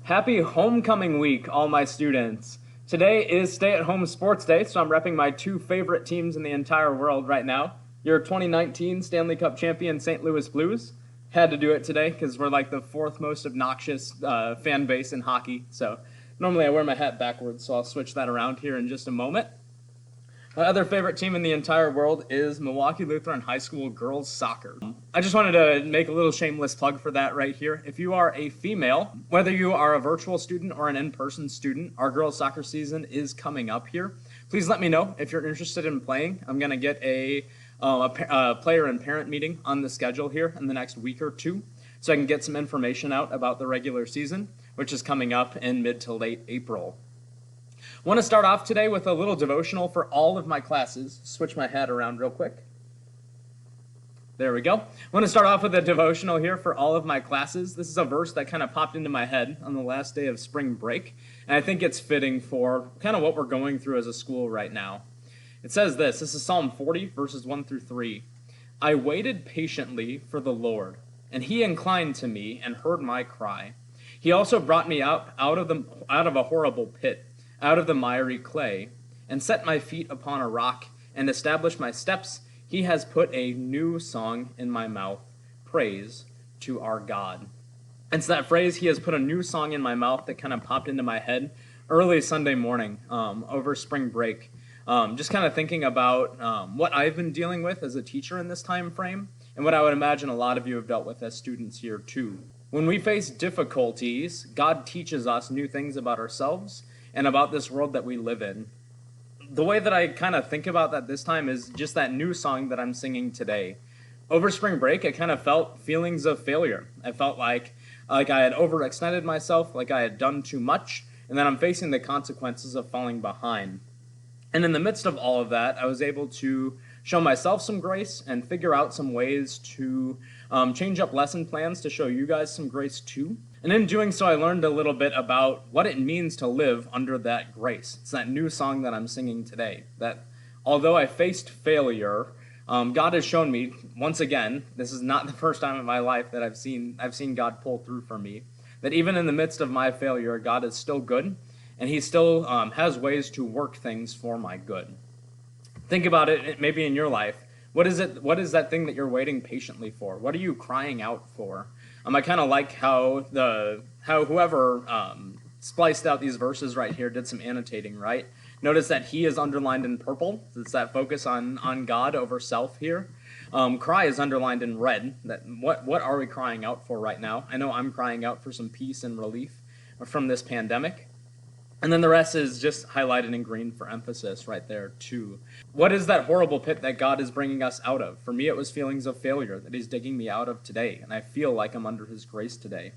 Happy homecoming week, all my students. Today is stay-at-home sports day, so I'm repping my two favorite teams in the entire world right now. Your 2019 Stanley Cup champion St. Louis Blues. Had to do it today because we're like the fourth most obnoxious fan base in hockey. So normally I wear my hat backwards, so I'll switch that around here in just a moment. My other favorite team in the entire world is Milwaukee Lutheran High School girls soccer. I just wanted to make a little shameless plug for that right here. If you are a female, whether you are a virtual student or an in-person student, our girls soccer season is coming up here. Please let me know if you're interested in playing. I'm going to get a player and parent meeting on the schedule here in the next week or two, so I can get some information out about the regular season, which is coming up in mid to late April. I want to start off today with a little devotional for all of my classes. Switch my hat around real quick. There we go. I want to start off with a devotional here for all of my classes. This is a verse that kind of popped into my head on the last day of spring break, and I think it's fitting for kind of what we're going through as a school right now. It says this is Psalm 40, verses 1 through 3. I waited patiently for the Lord, and he inclined to me and heard my cry. He also brought me out of a horrible pit, out of the miry clay, and set my feet upon a rock, and established my steps. He has put a new song in my mouth, praise to our God. It's that phrase, he has put a new song in my mouth, that kind of popped into my head early Sunday morning over spring break. Just kind of thinking about what I've been dealing with as a teacher in this time frame, and what I would imagine a lot of you have dealt with as students here too. When we face difficulties, God teaches us new things about ourselves and about this world that we live in. The way that I kind of think about that this time is just that new song that I'm singing today. Over spring break, I kind of felt feelings of failure. I felt like I had overextended myself, like I had done too much, and then I'm facing the consequences of falling behind. And in the midst of all of that, I was able to show myself some grace and figure out some ways to change up lesson plans to show you guys some grace too. And in doing so, I learned a little bit about what it means to live under that grace. It's that new song that I'm singing today, that although I faced failure, God has shown me, once again, this is not the first time in my life that I've seen God pull through for me, that even in the midst of my failure, God is still good, and he still has ways to work things for my good. Think about it maybe in your life. What is that thing that you're waiting patiently for? What are you crying out for? I kind of like how whoever spliced out these verses right here did some annotating, right? Notice that he is underlined in purple. It's that focus on God over self here. Cry is underlined in red. That what are we crying out for right now? I know I'm crying out for some peace and relief from this pandemic. And then the rest is just highlighted in green for emphasis right there too. What is that horrible pit that God is bringing us out of? For me, it was feelings of failure that he's digging me out of today, and I feel like I'm under his grace today.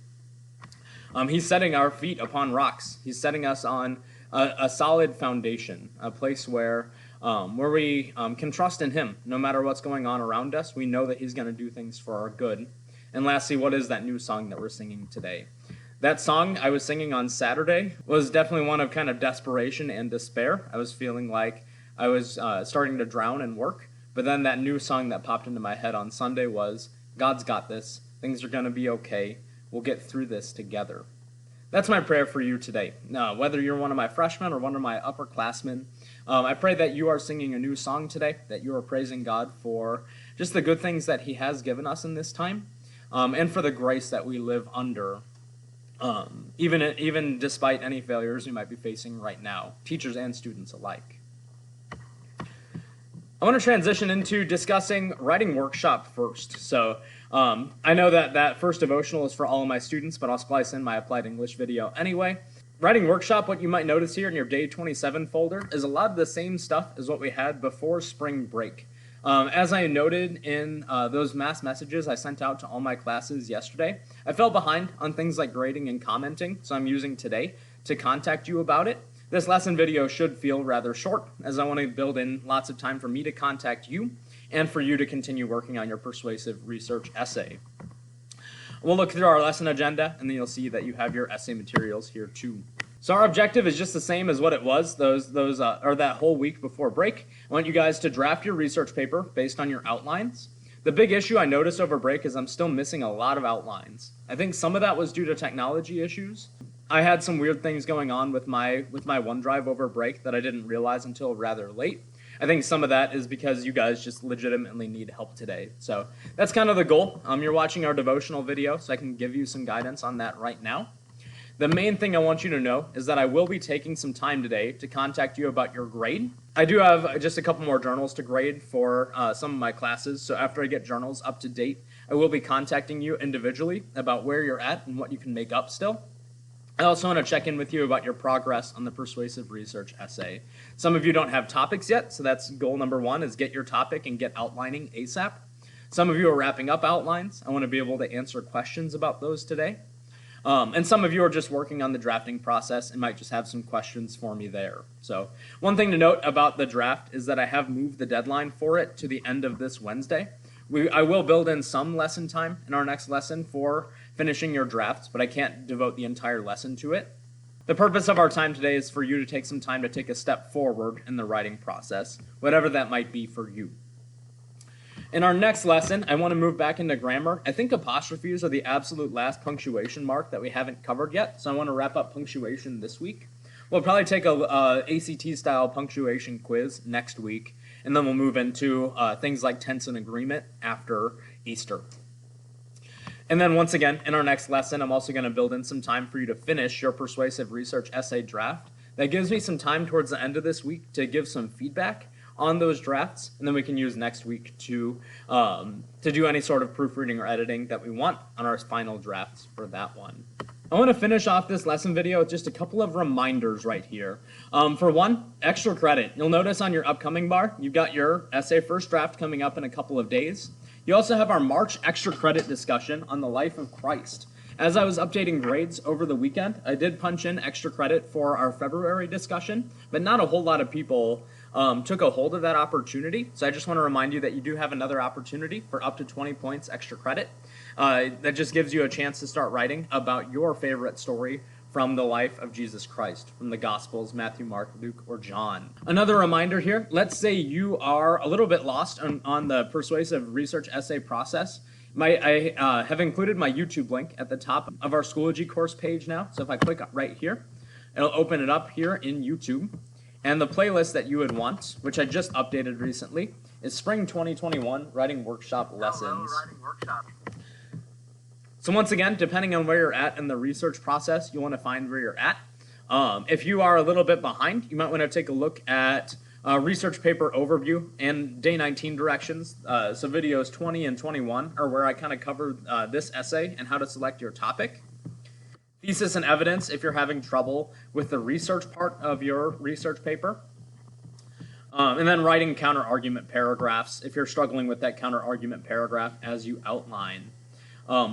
He's setting our feet upon rocks. He's setting us on a solid foundation, a place where we can trust in him. No matter what's going on around us, we know that he's going to do things for our good. And lastly, what is that new song that we're singing today? That song I was singing on Saturday was definitely one of kind of desperation and despair. I was feeling like I was starting to drown in work. But then that new song that popped into my head on Sunday was, God's got this. Things are going to be okay. We'll get through this together. That's my prayer for you today. Whether you're one of my freshmen or one of my upperclassmen, I pray that you are singing a new song today, that you are praising God for just the good things that he has given us in this time, and for the grace that we live under. Even despite any failures we might be facing right now, teachers and students alike. I want to transition into discussing writing workshop first. So I know that first devotional is for all of my students, but I'll splice in my applied English video anyway. Writing workshop, what you might notice here in your day 27 folder, is a lot of the same stuff as what we had before spring break. As I noted in those mass messages I sent out to all my classes yesterday, I fell behind on things like grading and commenting, so I'm using today to contact you about it. This lesson video should feel rather short, as I want to build in lots of time for me to contact you and for you to continue working on your persuasive research essay. We'll look through our lesson agenda, and then you'll see that you have your essay materials here too. So our objective is just the same as what it was that whole week before break. I want you guys to draft your research paper based on your outlines. The big issue I noticed over break is I'm still missing a lot of outlines. I think some of that was due to technology issues. I had some weird things going on with my OneDrive over break that I didn't realize until rather late. I think some of that is because you guys just legitimately need help today. So that's kind of the goal. You're watching our devotional video, so I can give you some guidance on that right now. The main thing I want you to know is that I will be taking some time today to contact you about your grade. I do have just a couple more journals to grade for some of my classes, so after I get journals up to date, I will be contacting you individually about where you're at and what you can make up still. I also want to check in with you about your progress on the Persuasive Research Essay. Some of you don't have topics yet, so that's goal number one, is get your topic and get outlining ASAP. Some of you are wrapping up outlines. I want to be able to answer questions about those today. And some of you are just working on the drafting process and might just have some questions for me there. So one thing to note about the draft is that I have moved the deadline for it to the end of this Wednesday. I will build in some lesson time in our next lesson for finishing your drafts, but I can't devote the entire lesson to it. The purpose of our time today is for you to take some time to take a step forward in the writing process, whatever that might be for you. In our next lesson, I want to move back into grammar. I think apostrophes are the absolute last punctuation mark that we haven't covered yet, so I want to wrap up punctuation this week. We'll probably take a ACT-style punctuation quiz next week, and then we'll move into things like tense and agreement after Easter. And then once again, in our next lesson, I'm also going to build in some time for you to finish your Persuasive Research Essay draft. That gives me some time towards the end of this week to give some feedback on those drafts, and then we can use next week to do any sort of proofreading or editing that we want on our final drafts for that one. I want to finish off this lesson video with just a couple of reminders right here. For one, extra credit. You'll notice on your upcoming bar, you've got your essay first draft coming up in a couple of days. You also have our March extra credit discussion on the life of Christ. As I was updating grades over the weekend, I did punch in extra credit for our February discussion, but not a whole lot of people took a hold of that opportunity. So I just want to remind you that you do have another opportunity for up to 20 points extra credit. That just gives you a chance to start writing about your favorite story from the life of Jesus Christ, from the Gospels, Matthew, Mark, Luke, or John. Another reminder here, let's say you are a little bit lost on the Persuasive Research Essay process. I have included my YouTube link at the top of our Schoology course page now. So if I click right here, it'll open it up here in YouTube. And the playlist that you would want, which I just updated recently, is Spring 2021 Writing Workshop Lessons. So once again, depending on where you're at in the research process, you want to find where you're at. If you are a little bit behind, you might want to take a look at research paper overview and day 19 directions. So videos 20 and 21 are where I kind of cover this essay and how to select your topic. Thesis and evidence if you're having trouble with the research part of your research paper. And then writing counter-argument paragraphs if you're struggling with that counter-argument paragraph as you outline.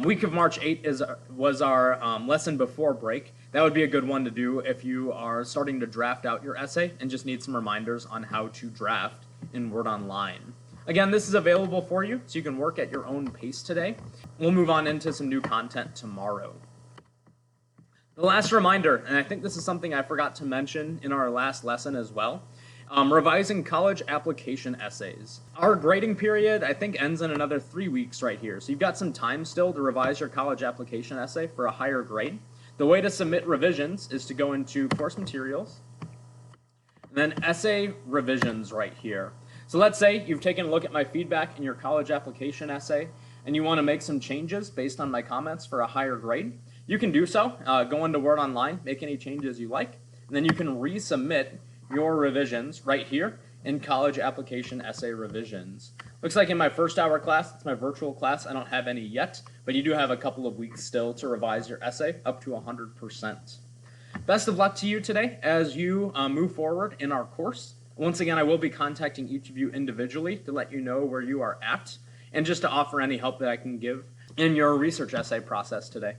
Week of March 8 was our lesson before break. That would be a good one to do if you are starting to draft out your essay and just need some reminders on how to draft in Word Online. Again, this is available for you, so you can work at your own pace today. We'll move on into some new content tomorrow. The last reminder, and I think this is something I forgot to mention in our last lesson as well, revising college application essays. Our grading period, I think, ends in another 3 weeks right here. So you've got some time still to revise your college application essay for a higher grade. The way to submit revisions is to go into course materials, and then essay revisions right here. So let's say you've taken a look at my feedback in your college application essay, and you want to make some changes based on my comments for a higher grade. You can do so. Go into Word Online, make any changes you like, and then you can resubmit your revisions right here in college application essay revisions. Looks like in my first hour class, it's my virtual class, I don't have any yet, but you do have a couple of weeks still to revise your essay up to 100%. Best of luck to you today as you move forward in our course. Once again, I will be contacting each of you individually to let you know where you are at and just to offer any help that I can give in your research essay process today.